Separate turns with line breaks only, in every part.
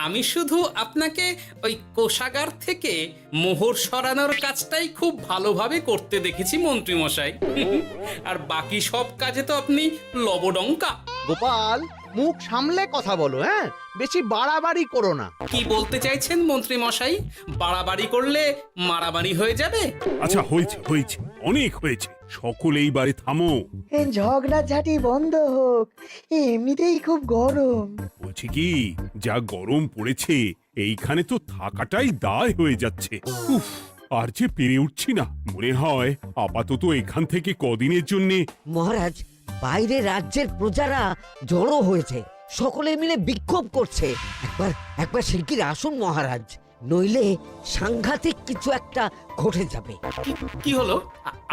আমি শুধু আপনাকে ওই কোষাগার থেকে মোহর সরানোর কাজটাই খুব ভালোভাবে করতে দেখেছি মন্ত্রী মশাই। আর বাকি সব কাজে তো আপনি লবডঙ্কা।
গোপাল, মুখ সামলে কথা বলো, হ্যাঁ? বেশি বাড়াবাড়ি করো না।
কি বলতে চাইছেন মন্ত্রী মশাই? বাড়াবাড়ি করলে মারামারি হয়ে যাবে?
আচ্ছা, হয়েছে হয়েছে, অনেক হয়েছে, সকলে এইবারে থামো।
ঝগড়াঝাটি বন্ধ হোক, এমনিতেই খুব গরম।
বলছি কি, যা গরম পড়েছে এইখানে তো থাকাটাই দায় হয়ে যাচ্ছে। উফ, আর যে পেরে উঠছি না। মনে হয় আপাতত এখান থেকে কদিনের জন্যে।
মহারাজ, বাইরে রাজ্যের প্রজারা জড়ো হয়েছে, সকলে মিলে বিক্ষোভ করছে। একবার একবার শিগগির আসুন মহারাজ, নইলে সাংঘাতিক কিছু একটা ঘটে যাবে।
কি হলো?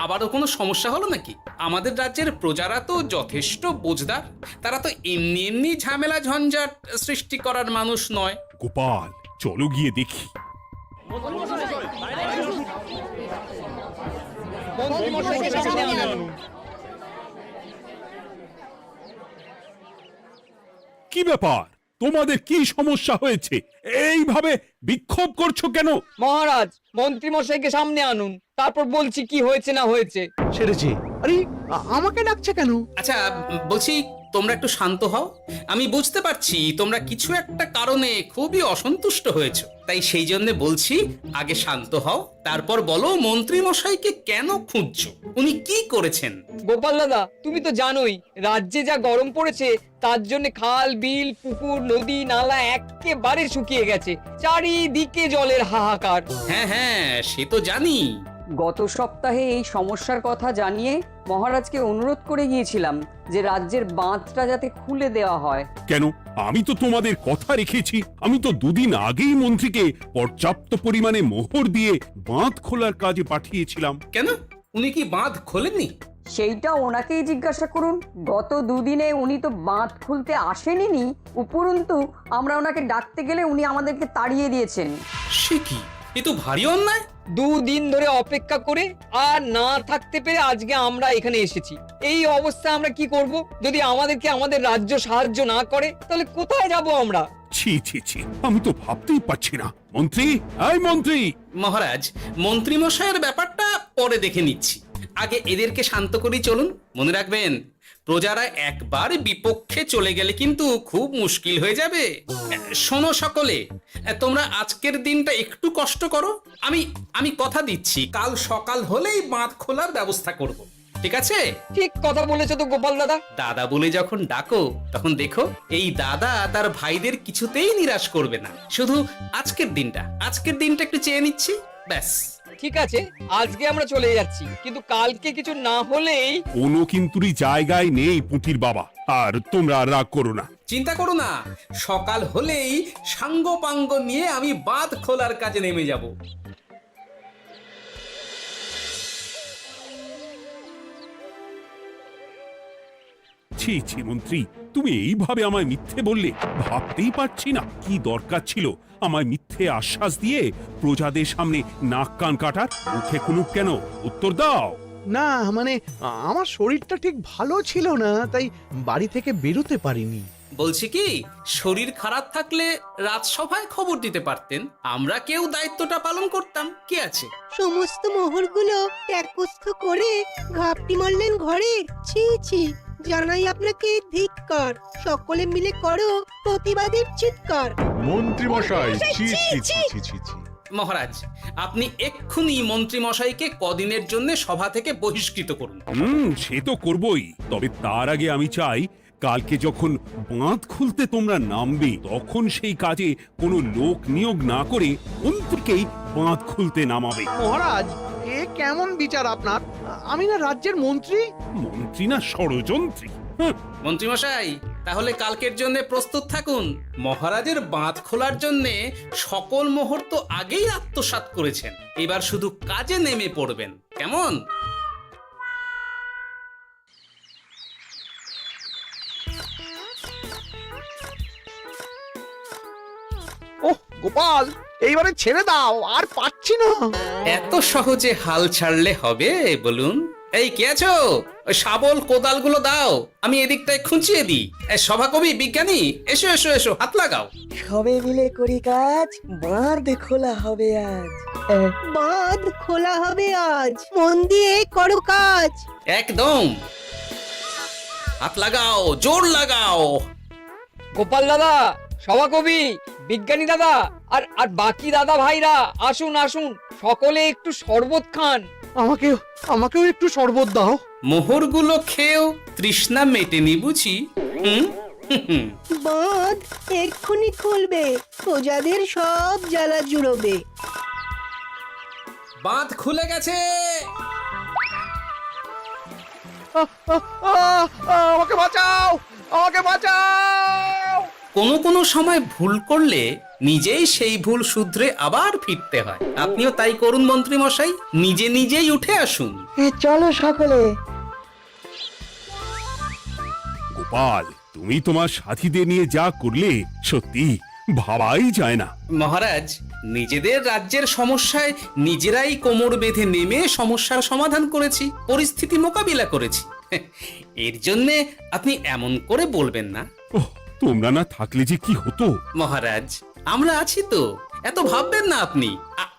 আবারও কোনো সমস্যা হলো নাকি? আমাদের রাজ্যের প্রজারা তো যথেষ্ট বোঝদার, তারা তো এমনি এমনি ঝামেলা ঝঞ্ঝাট সৃষ্টি করার মানুষ নয়।
গোপাল, চলো গিয়ে দেখি। কি ব্যাপার, তোমাদের কি সমস্যা হয়েছে? এইভাবে বিক্ষোভ করছো কেন?
মহারাজ, মন্ত্রী মশাইকে সামনে আনুন, তারপর বলছি কি হয়েছে না হয়েছে।
সেরেছে। আরে, আমাকে ডাকছে কেন?
আচ্ছা, বলছি তোমরা একটু শান্ত হও। আমি বুঝতে পারছি তোমরা কিছু একটা কারণে খুবই অসন্তুষ্ট হয়েছো, তাই সেই জন্য বলছি আগে শান্ত হও, তারপর বলো মন্ত্রী মশাইকে কেন খুঁজছো, উনি কি করেছেন?
গোপাল দাদা, তুমি তো জানোই রাজ্যে যা গরম পড়েছে, তার জন্য খাল বিল পুকুর নদী নালা একেবারে শুকিয়ে গেছে, চারিদিকে জলের হাহাকার।
হ্যাঁ হ্যাঁ, সে তো জানি।
গত সপ্তাহে এই সমস্যার কথা জানিয়ে মহারাজকে অনুরোধ করে গিয়েছিলাম যে রাজ্যের বাঁধটা যাতে খুলে দেওয়া হয়।
কেন? আমি তো তোমাদের কথা রেখেছি। আমি তো দুদিন আগেই মন্ত্রীকে পর্যাপ্ত পরিমাণে মোহর দিয়ে বাঁধ খোলার কাজে পাঠিয়েছিলাম।
কেন, উনি কি বাঁধ খোলেননি?
সেইটা ওনাকেই জিজ্ঞাসা করুন। গত দুদিনে উনি তো বাঁধ খুলতে আসেনি, উপরন্তু আমরা ওনাকে ডাকতে গেলে উনি আমাদেরকে তাড়িয়ে দিয়েছেন।
সে কি, এ তো ভারী অন্যায়।
দুদিন ধরে অপেক্ষা করে আর না থাকতে পেরে আজকে আমরা এখানে এসেছি। এই অবস্থায় আমরা কি করব? যদি আমাদেরকে আমাদের রাজ্য সাহায্য না করে তাহলে কোথায় যাব আমরা?
ছি ছি ছি, আমি তো ভাবতেই পারছি না। মন্ত্রী, এই মন্ত্রী।
মহারাজ, মন্ত্রী মশাইয়ের ব্যাপারটা পরে দেখে নিচ্ছি, আগে এদেরকে শান্ত করেই চলুন। মনে রাখবেন, প্রজারা একবার বিপক্ষে চলে গেলে কিন্তু খুব মুশকিল হয়ে যাবে। শোনো সকলে, তোমরা আজকের দিনটা একটু কষ্ট করো। আমি কথা দিচ্ছি, কাল সকাল হলেই বাঁধ খোলার ব্যবস্থা করব, ঠিক আছে?
ঠিক কথা বলেছো তো গোপাল দাদা।
দাদা বলে যখন ডাকো, তখন দেখো এই দাদা তার ভাইদের কিছুতেই নিরাশ করবে না। শুধু আজকের দিনটা একটু চেয়ে নিচ্ছি, ব্যাস।
ঠিক আছে, আজকে আমরা চলে যাচ্ছি, কিন্তু কালকে কিছু না হলেই।
কোনো কিন্তুরই জায়গায় নেই পুঁটির বাবা। আর তোমরা রাগ করো না।
চিন্তা করো না, সকাল হলেই সাঙ্গ পাঙ্গ নিয়ে আমি বাঁধ খোলার কাজে নেমে যাব।
ছি ছি মন্ত্রী, তুমি এইভাবে আমায় মিথ্যে বললে। ভাবতেই পারছি না কি দরকার ছিল আমায় মিথ্যে আশ্বাস দিয়ে প্রজাদের সামনে নাক কান কাটার। মুখে কুলুপ কেন? উত্তর দাও।
না, মানে আমার শরীরটা ঠিক ভালো ছিল না, তাই বাড়ি থেকে বেরোতে পারিনি।
বলছি কি, শরীর খারাপ থাকলে রাজসভায় খবর দিতে পারতেন, আমরা কেউ দায়িত্বটা পালন করতাম, কি আছে?
সমস্ত মোহরগুলো ত্যাগস্থ করে ঘাপটি মারলেন ঘরে। ছি ছি, জানাই আপনাকে ধিক্কার। সকলে মিলে করো প্রতিবাদের চিৎকার।
মন্ত্রী মশাই, ছি ছি ছি ছি ছি ছি।
মহারাজ, আপনি এক্ষুনি মন্ত্রী মশাইকে কদিনের জন্য সভা থেকে বহিষ্কৃত করুন।
সে তো করবই, তবে তার আগে আমি চাই কালকে যখন বাঁধ খুলতে তোমরা নামবে, তখন সেই কাজে কোনো লোক নিয়োগ না করে মন্ত্রীকেই বাঁধ খুলতে নামাবে।
মহারাজ, এ কেমন বিচার আপনার? আমি না রাজ্যের মন্ত্রী।
মন্ত্রী না ষড়যন্ত্রী।
মন্ত্রী মশাই, তাহলে কালকের জন্য প্রস্তুত থাকুন। মহারাজের বাঁধ খোলার জন্য সকল মোহর তো আগেই আত্মসাৎ করেছেন, এবার শুধু কাজে নেমে পড়বেন, কেমন?
ওহ গোপাল, এইবারে ছেড়ে দাও, আর পাচ্ছি না।
এত সহজে হাল ছাড়লে হবে বলুন? এই কে আছো? ওই শাবল কোদালগুলো দাও, আমি এদিকটায় খুঁচিয়ে দিই। সভাকবি, বিজ্ঞানী, এসো এসো এসো, হাত লাগাও।
সবে মিলে করি কাজ, বাঁধ খোলা হবে আজ।
বাঁধ খোলা হবে আজ, মন দিয়ে করো কাজ।
একদম, হাত লাগাও, জোর লাগাও।
গোপাল দাদা, সভাকবি, বিজ্ঞানী দাদা আর আর বাকি দাদা ভাইরা আসুন আসুন, সকলে একটু শরবত খান।
আমাকেও একটু শরবত দাও।
মোহরগুলো খেয়েও তৃষ্ণা মেটেনি বুঝি? হুম হুম।
বাঁধ এক্ষুনি খুলবে, প্রজাদের সব জ্বালা জুড়োবে।
বাঁধ খুলে গেছে।
আমাকে বাঁচাও, আমাকে বাঁচাও।
কোনো কোনো সময় ভুল করলে নিজেই সেই ভুল শুধরে আবার ফিরতে হয়। আপনিও তাই করুন মন্ত্রী মশাই, নিজে নিজেই উঠে আসুন।
চলো সকলে।
গোপাল, তুমি তোমার সাথীদের নিয়ে যা করলে সত্যি ভাবাই যায় না।
মহারাজ, নিজেদের রাজ্যের সমস্যায় নিজেরাই কোমর বেঁধে নেমে সমস্যার সমাধান করেছি, পরিস্থিতি মোকাবিলা করেছি। এর জন্যে আপনি এমন করে বলবেন না।
ওহ, তোমরা না থাকলে যে কি হতো।
মহারাজ, আমরা আছি তো, এত ভাববেন না আপনি।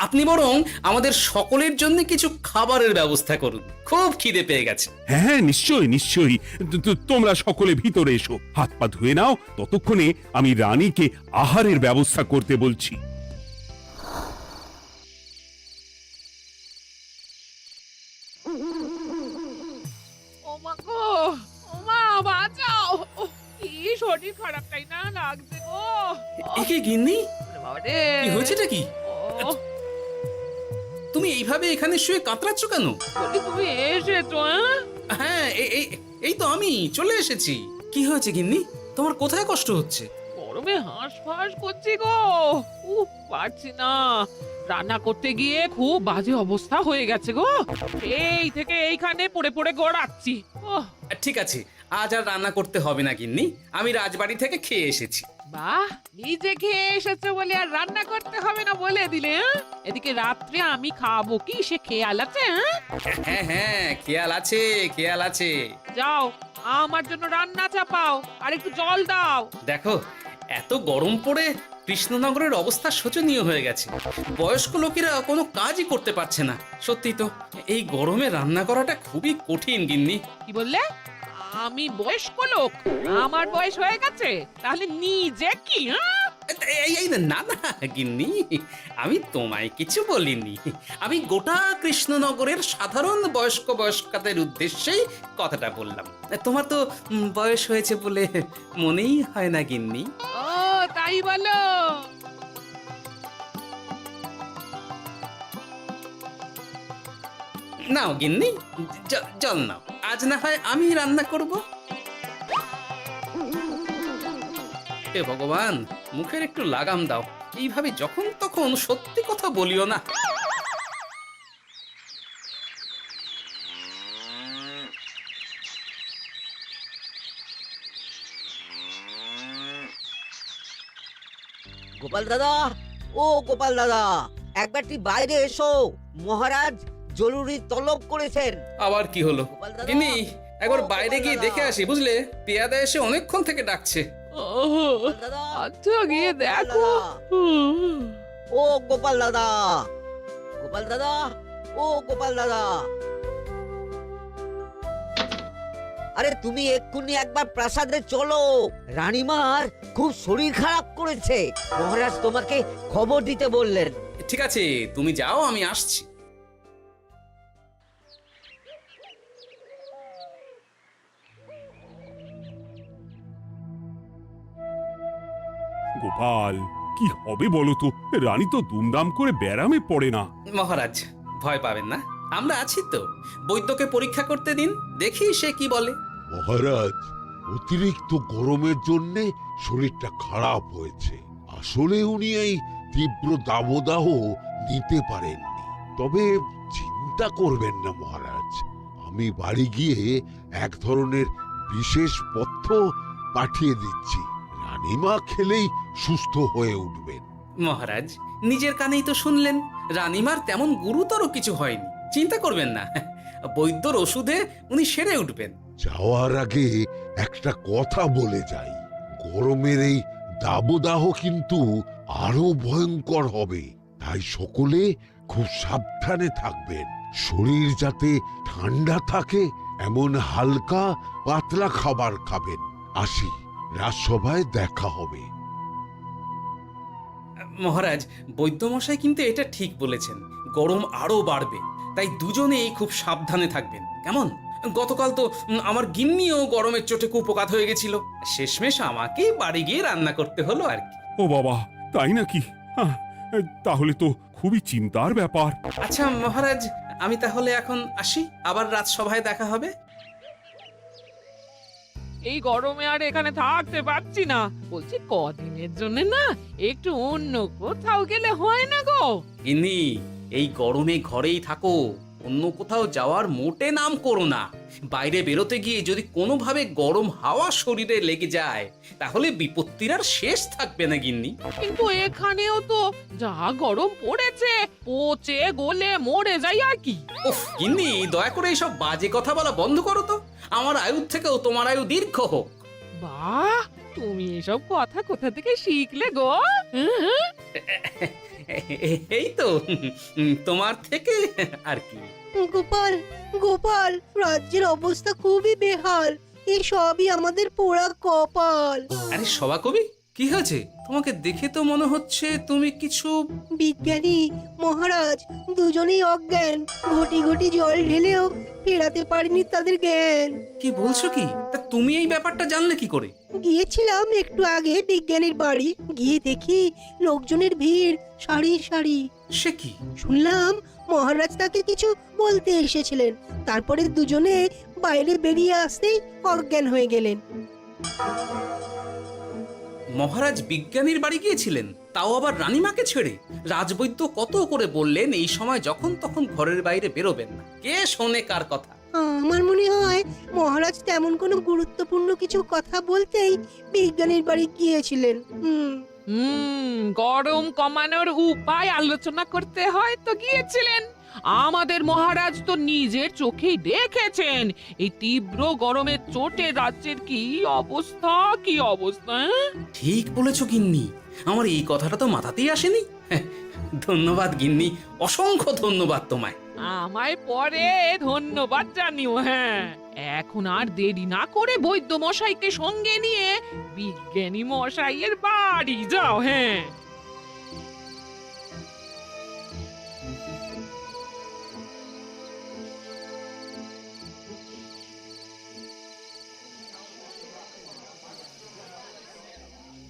আপনি বরং আমাদের সকলের জন্য কিছু খাবারের ব্যবস্থা করুন, খুব খিদে পেয়ে গেছে।
হ্যাঁ, নিশ্চয়ই নিশ্চয়ই। তোমরা সকলে ভিতরে এসো, হাত পা ধুয়ে নাও। ততক্ষণে আমি রানীকে আহারের ব্যবস্থা করতে বলছি।
ওমা গো, ওমা বাঁচাও, কি শরীর খারাপটাই না লাগছে গো।
একে গিন্নি,
বাবারে,
কি হয়েছেটা কি?
ও,
তুমি এইভাবে এখানে শুয়ে কাতরাচ্ছ কেন?
বলি তুমি এসেছো?
হ্যাঁ, এই তো আমি চলে এসেছি। কি হয়েছে গিন্নি? তোমার কোথায় কষ্ট হচ্ছে?
গরমে হাঁসফাঁস করছি গো, পারছি না। রান্না করতে গিয়ে খুব বাজে অবস্থা হয়ে গেছে গো, এই থেকে এইখানে পড়ে পড়ে গড়াচ্ছি।
ঠিক আছে, আজ আর রান্না করতে হবে না গিন্নি, আমি রাজবাড়ি থেকে খেয়ে এসেছি।
বাহ, নিজে খেয়ে এসেছো বলে আর রান্না করতে হবে না বলে দিলে? এদিকে রাত্রে আমি খাবো কি সে খেয়াল আছে?
হ্যাঁ হ্যাঁ, খেয়াল আছে, খেয়াল আছে।
যাও, আমার জন্য রান্না চাপাও আর একটু জল দাও।
দেখো, এত গরম পড়ে কৃষ্ণনগরের অবস্থা শোচনীয় হয়ে গেছে। বয়স্ক লোকেরা কোনো কাজই করতে পারছে না। সত্যি তো, এই গরমে রান্না করাটা খুবই কঠিন গিন্নি।
কি বললে? আমি বয়স্ক লোক? আমার বয়স হয়ে গেছে, তাহলে নিজে কি?
এই না না গিন্নি, আমি তোমায় কিছু বলিনি। আমি গোটা কৃষ্ণনগরের সাধারণ বয়স্কাদের উদ্দেশ্যেই কথাটা বললাম। তোমার তো বয়স হয়েছে বলে মনেই হয় না গিন্নি।
ও তাই বলো?
নাও গিন্নি, জল নাও। আজ না হয় আমি রান্না করব। হে ভগবান, মুখের একটু লাগাম দাও। এইভাবে যখন তখন সত্যি কথা বলিও না।
গোপাল দাদা, ও গোপাল দাদা, একবারটি বাইরে এসো, মহারাজ জরুরি তলব করেছেন।
আবার কি হলো?
গোপাল দাদা,
গিন্নি, একবার
ও
বাইরে
গোপাল
গিয়ে
দাদা।
দেখে আসি, বুঝলে? পেয়াদা এসে অনেকক্ষণ থেকে ডাকছে।
গোপাল দাদা,
আচ্ছা গিয়ে
গোপাল
দেখো।
দাদা, ও গোপাল দাদা, গোপাল দাদা, ও গোপাল দাদা, আরে তুমি এক্ষুনি একবার প্রাসাদে চলো, রানীমার খুব শরীর খারাপ করেছে, মহারাজ তোমাকে খবর দিতে বললেন।
ঠিক আছে, তুমি যাও, আমি আসছি।
গোপাল, কি হবে বলো তো? রানী তো দুমদাম করে ব্যারামে পড়ে না।
মহারাজ, ভয় পাবেন না, আমরা আছি তো। বৈদ্যকে পরীক্ষা করতে দিন, দেখি সে কি বলে।
মহারাজ, অতিরিক্ত গরমের জন্য শরীরটা খারাপ হয়েছে। আসলে উনি এই তীব্র দাবদাহ নিতে পারেননি। তবে চিন্তা করবেন না মহারাজ, আমি বাড়ি গিয়ে এক ধরনের বিশেষ পথ্য পাঠিয়ে দিচ্ছি। রানীমা খেলেই সুস্থ হয়ে উঠবেন।
মহারাজ, নিজের কানেই তো শুনলেন, রানীমার তেমন গুরুতর কিছু হয়নি, চিন্তা করবেন না। বৈদ্যর ওষুধে উনি সেরে উঠবেন।
যাওয়ার আগে একটা কথা বলে যাই, গরমের এই দাবদাহ কিন্তু আরো ভয়ঙ্কর হবে, তাই সকলে খুব সাবধানে থাকবেন। শরীর যাতে ঠান্ডা থাকে এমন হালকা পাতলা খাবার খাবেন। আসি, রাজসভায় দেখা হবে।
মহারাজ, বৈদ্যমশাই কিন্তু এটা ঠিক বলেছেন, গরম আরো বাড়বে, তাই দুজনেই খুব সাবধানে থাকবেন, কেমন? গতকাল তো আমার গিন্নিও গরমের চোটে কুপোকাত হয়ে গেছিল, শেষমেশ আমাকে বাড়ি গিয়ে রান্না করতে হলো আর কি।
ও বাবা, তাই নাকি? তাহলে তো খুবই চিন্তার ব্যাপার।
আচ্ছা মহারাজ, আমি তাহলে এখন আসি, আবার রাজসভায় দেখা হবে।
এই গরমে আর এখানে থাকতে পারছি না, বলছি কদিনের জন্য না একটু অন্য কোথাও গেলে হয় না গো?
গিন্নি, এই গরমে ঘরেই থাকো, অন্য কোথাও যাওয়ার মোটে নাম করো না। বাইরে বেরোতে গিয়ে যদি কোনোভাবে গরম হাওয়া শরীরে লেগে যায় তাহলে বিপত্তির আর শেষ থাকবে না গিন্নি।
কিন্তু এখানেও তো যা গরম পড়েছে, পচে গলে মরে যাই আর কি।
উফ গিন্নি, দয়া করে এইসব বাজে কথা বলা বন্ধ করো তো, আমার আয়ু থেকেও তোমার আয়ু দীর্ঘ হোক।
বাহ, তুমি এসব কথা কোথা থেকে শিখলে গো? হুম?
এই তো তোমার থেকে আর কি।
গোপাল, গোপাল, রাজ্যের অবস্থা খুবই বেহাল। এই সবই আমাদের পোড়া কপাল।
আরে সভাকবি, কি হয়েছে? তোমাকে দেখে তো মনে হচ্ছে তুমি কিছু...
বিজ্ঞানী মহারাজ দুজনেই অজ্ঞান, ঘটি ঘটি জল ঢেলেও ফেরাতে পারেনি তাদের জ্ঞান।
কি বলছো কি? তা তুমি এই ব্যাপারটা জানলে কি করে?
গিয়েছিলাম একটু আগে বিজ্ঞানীর বাড়ি, গিয়ে দেখি লোকজনের ভিড় সারি সারি।
সে কি?
শুনলাম মহারাজ তাকে কিছু বলতে এসেছিলেন, তারপরে দুজনে বাইরে বেরিয়ে আসতেই অজ্ঞান হয়ে গেলেন।
মহারাজ বিজ্ঞানীর বাড়ি গিয়েছিলেন, তাও আবার রানীমাকে ছেড়ে? রাজবৈদ্য কত করে বললেন এই সময় যখন তখন ঘরের বাইরে বেরোবেন না, কে শোনে কার কথা?
আমার মনে হয় মহারাজ তেমন কোনো গুরুত্বপূর্ণ কিছু কথা বলতেই বিজ্ঞানীর বাড়ি গিয়েছিলেন।
গরম কমানোর উপায় আলোচনা করতে হয় তো গিয়েছিলেন। আমাদের মহারাজ তো নিজের চোখেই দেখেছেন এই তীব্র গরমের চোটে রাজ্যের কি অবস্থা, কি অবস্থা।
ঠিক বলেছো গিন্নি, আমার এই কথাটা তো মাথাতেই আসেনি। ধন্যবাদ গিন্নি, অসংখ্য ধন্যবাদ তোমায়।
আমায় পরে ধন্যবাদ জানিও। হ্যাঁ, এখন আর দেরি না করে বৈদ্য মশাইকে সঙ্গে নিয়ে বিজ্ঞানী মশাইয়ের বাড়ি যাও। হ্যাঁ,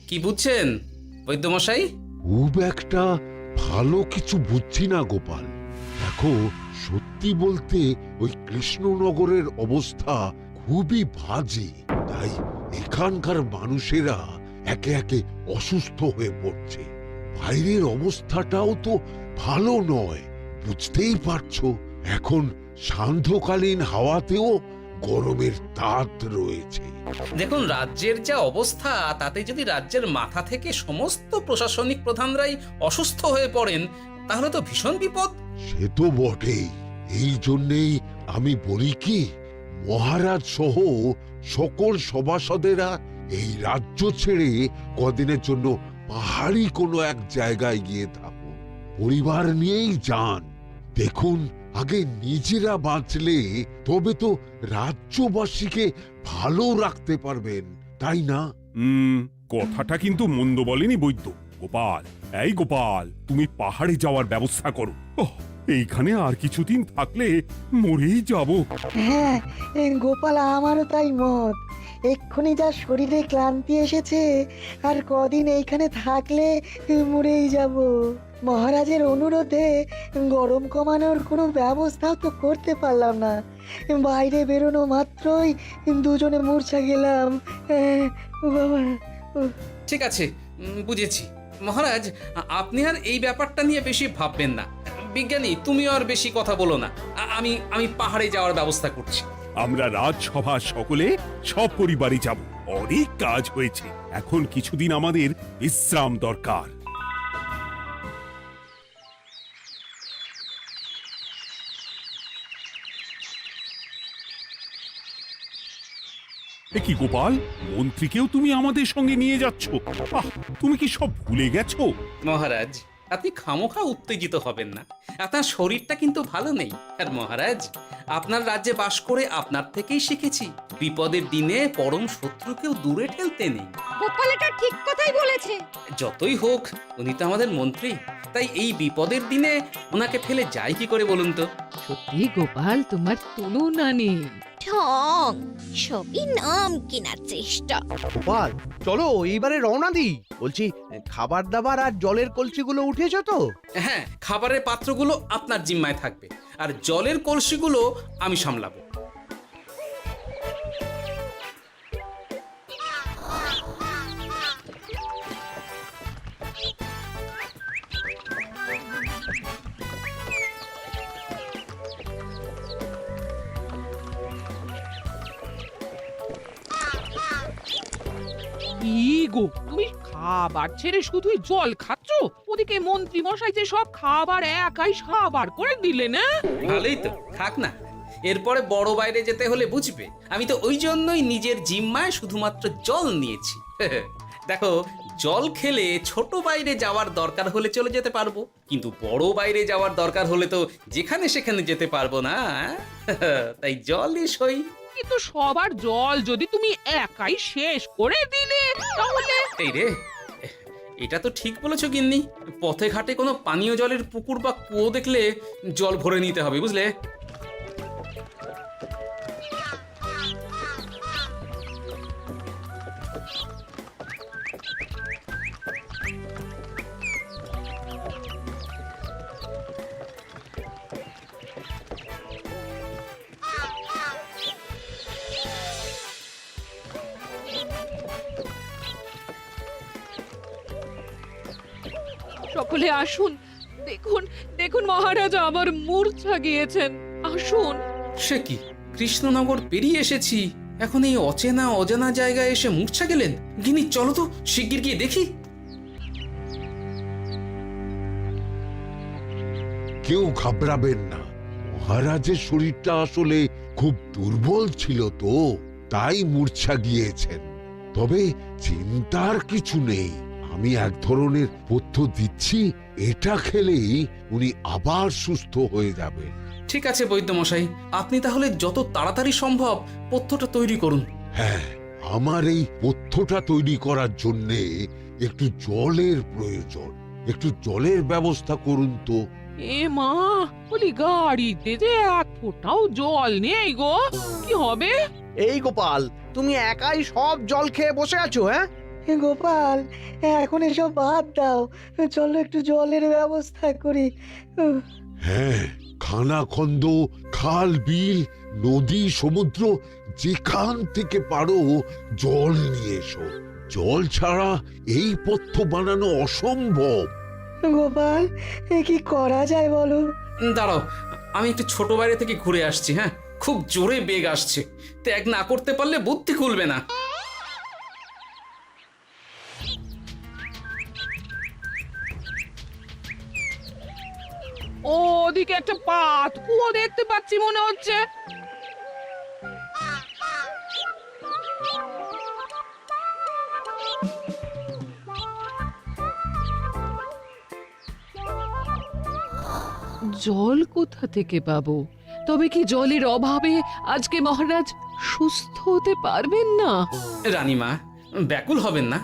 কি বুঝছেন বৈদ্যমশাই?
খুব একটা ভালো কিছু বুঝছি না গোপাল। দেখো, সত্যি বলতে ওই কৃষ্ণনগরের অবস্থা খুবই বাজে, তাই এখানকার মানুষেরা একে একে অসুস্থ হয়ে পড়ছে। বাইরের অবস্থাটাও তো ভালো নয়, বুঝতেই পারছো। এখন সান্ধ্যকালীন হাওয়াতেও গরমের তাত রয়েছে।
দেখুন, রাজ্যের যা অবস্থা তাতে যদি রাজ্যের মাথা থেকে সমস্ত প্রশাসনিক প্রধানরাই অসুস্থ হয়ে পড়েন তাহলে তো ভীষণ বিপদ।
সে তো বটেই, এই জন্যেই আমি বলি কি, মহারাজ সহ সকল সভাসদেরা এই রাজ্য ছেড়ে কদিনের জন্য পাহাড়ি কোনো এক জায়গায় গিয়ে থাকুন, পরিবার নিয়েই যান। দেখুন, আগে নিজেরা বাঁচলে তবে তো রাজ্যবাসীকে ভালো রাখতে পারবেন, তাই না?
কথাটা কিন্তু মন্দ বলেনি বৈদ্য। গোপাল, এই গোপাল, তুমি পাহাড়ে যাওয়ার ব্যবস্থা করো। এইখানে আর কিছুদিন থাকলে মরেই যাব।
হ্যাঁ গোপাল, আমারও তাই মত। এক্ষুনি যা শরীরে ক্লান্তি এসেছে, আর কদিন এইখানে থাকলে মরেই যাব। মহারাজের অনুরোধে গরম কমানোর কোনো ব্যবস্থাও তো করতে পারলাম না, বাইরে বেরোনো মাত্রই দুজনে মূর্ছা গেলাম। বাবা,
ঠিক আছে, বুঝেছি। মহারাজ, আপনি আর এই ব্যাপারটা নিয়ে বেশি ভাববেন না। বিজ্ঞানী, তুমিও আর বেশি কথা বলো না। আমি পাহাড়ে যাওয়ার ব্যবস্থা করছি।
আমরা রাজসভা সকলে সব পরিবারই যাব। অনেক কাজ হয়েছে, এখন কিছুদিন আমাদের বিশ্রাম দরকার। এ কি গোপাল, মন্ত্রীকেও তুমি আমাদের সঙ্গে নিয়ে যাচ্ছ? আহ, তুমি কি সব ভুলে গেছো?
মহারাজ, আপনি খামোখা উত্তেজিত হবেন না। আপনার শরীরটা কিন্তু ভালো নেই। আর মহারাজ, আপনার রাজ্যে বাস করে আপনার থেকেই শিখেছি বিপদের দিনে পরম শত্রুকেও দূরে ঠেলতে নেই।
গোপাল এটা ঠিক কথাই বলেছে।
যতই হোক, উনি তো আমাদের মন্ত্রী, তাই এই বিপদের দিনে ওনাকে ফেলে যাই কি করে বলুন তো?
সত্যি গোপাল, তোমার তুলনা নেই।
ঠং, সবই নাম কেনার চেষ্টা।
গোপাল, চলো এইবারে রওনা দিই। বলছি, খাবার দাবার আর জলের কলসিগুলো উঠেছো তো?
হ্যাঁ, খাবারের পাত্রগুলো আপনার জিম্মায় থাকবে, আর জলের কলসিগুলো আমি সামলাবো।
কি গো, তুমি খাবার ছেড়ে শুধুই জল খাচ্ছ? ওদিকে মন্ত্রী মশাই যে সব খাবার একাই সাবার করে দিলেন না?
ভালোই তো, থাক না। এরপরে বড় বাইরে যেতে হলে বুঝবে, আমি তো ওই জন্যই নিজের জিম্মায় শুধুমাত্র জল নিয়েছি। দেখো, জল খেলে ছোট বাইরে যাওয়ার দরকার হলে চলে যেতে পারবো, কিন্তু বড় বাইরে যাওয়ার দরকার হলে তো যেখানে সেখানে যেতে পারবো না। তাই জলই সই।
কিন্তু সবার জল যদি তুমি একাই শেষ করে দিলে, তাহলে
এই রে, এটা তো ঠিক বলেছো গিন্নি। পথে ঘাটে কোনো পানীয় জলের পুকুর বা কুয়ো দেখলে জল ভরে নিতে হবে, বুঝলে?
সকলে আসুন। দেখুন, দেখুন মহারাজ আবার মূর্ছা গিয়েছেন। আসুন।
সে কি, কৃষ্ণনগর পেরিয়ে এসেছি, এখন এই অচেনা অজানা জায়গায় এসে মূর্ছা গেলেন? গিনি, চলো তো শিগগির গিয়ে দেখি।
কেউ ঘাবড়াবেন না, মহারাজের শরীরটা আসলে খুব দুর্বল ছিল তো, তাই মূর্ছা গিয়েছেন। তবে চিন্তার কিছু নেই, আমি এক ধরনের পথ্য দিচ্ছি, এটা খেলেই উনি আবার সুস্থ হয়ে যাবেন।
ঠিক আছে বৈদ্যমশাই, আপনি তাহলে যত তাড়াতাড়ি সম্ভব পথ্যটা তৈরি করুন।
হ্যাঁ, আমার এই পথ্যটা তৈরি করার জন্যে একটু জলের প্রয়োজন। একটু জলের ব্যবস্থা করুন তো।
এ মা, বলি গাড়িতে যে এক ফোঁটাও জল নেই গো, কি হবে?
এই গোপাল, তুমি একাই সব জল খেয়ে বসে আছো? হ্যাঁ
গোপাল, এখন এসব বাদ দাও, চলো একটু জলের ব্যবস্থা করি।
হ্যাঁ, খানাখন্দ, খাল, বিল, নদী, সমুদ্র, যেখান থেকে পারো জল নিয়ে এসো। জল ছাড়া এই পথ্য বানানো অসম্ভব।
গোপাল, এ কি করা যায় বলো?
দাঁড়াও, আমি একটু ছোট বাইরে থেকে ঘুরে আসছি। হ্যাঁ, খুব জোরে বেগ আসছে, ত্যাগ না করতে পারলে বুদ্ধি খুলবে না।
ওদিকে একটা পাত কুয়ো দেখতে পাচ্ছি মনে হচ্ছে। জল কোথা থেকে পাবো? তবে কি জলের অভাবে আজকে মহারাজ সুস্থ হতে পারবেন না?
রানীমা, ব্যাকুল হবেন না,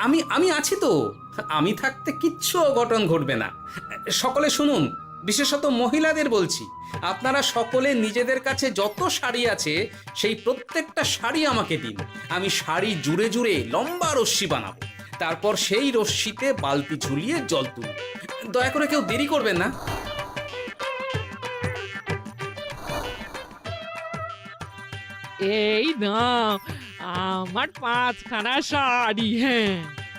আমি আমি আছি তো। আমি থাকতে কিচ্ছু অঘটন ঘটবে না। সকলে শুনুন, বিশেষত মহিলাদের বলছি, আপনারা সকলে নিজেদের কাছে যত শাড়ি আছে সেই প্রত্যেকটা শাড়ি আমাকে দিন। আমি শাড়ি জুড়ে জুড়ে লম্বা রশ্মি বানাবো, তারপর সেই রশ্মিতে বালতি ঝুলিয়ে জল তুলব। দয়া করে কেউ দেরি করবেন না।
এই নাও আমার 5খানা শাড়ি। হ্যাঁ,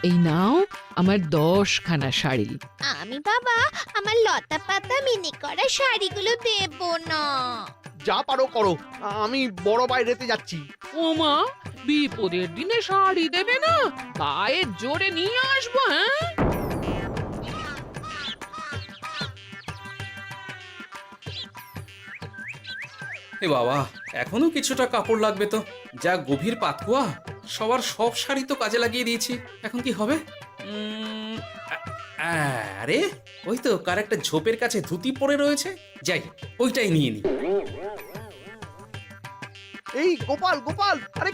এই নাও আমার 10খানা শাড়ি।
আমি বাবা আমার লতা পাতা মিনি করা শাড়িগুলো দেব না।
যা পারো করো, আমি বড় বাইরেতে যাচ্ছি।
ওমা, বিপদের দিনে শাড়ি দেবে না? গায়ের জোরে নিয়ে আসবো। হ্যাঁ,
এ বাবা, এখনো কিছুটা কাপড় লাগবে তো। যা গভীর পাতকুয়া, সবার সব শাড়ি তো কাজে লাগিয়ে দিয়েছি, এখন কি হবে? আরে ওই তো কার একটা ঝোপের কাছে ধুতি পড়ে রয়েছে, যাই ওইটাই নিয়ে নি।
এই গোপাল গোপাল, আরে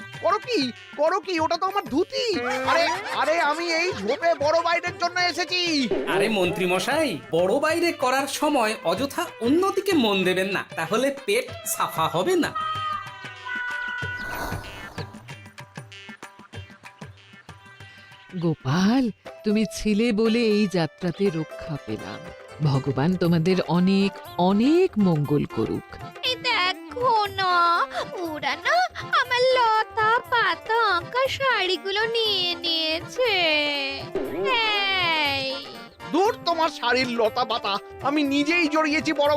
করো কি, ওটা তো আমার ধুতি। আরে আরে আমি এই ঝোপে বড় বাইরের জন্য এসেছি।
আরে মন্ত্রী মশাই, বড় বাইরে করার সময় অযথা অন্যদিকে মন দেবেন না, তাহলে পেট সাফা হবে না।
গোপাল, তুমি ছিলে বলে এই যাত্রাতে রক্ষা পেলাম। ভগবান তোমাদের অনেক অনেক মঙ্গল করুক।
এই দেখো না, ওরা না আমার লতা পাতা আঁকা শাড়িগুলো নিয়ে নিয়েছে। এই
দূর তোমার শাড়ির লতা পাতা, আমি নিজেই জড়িয়েছি বড়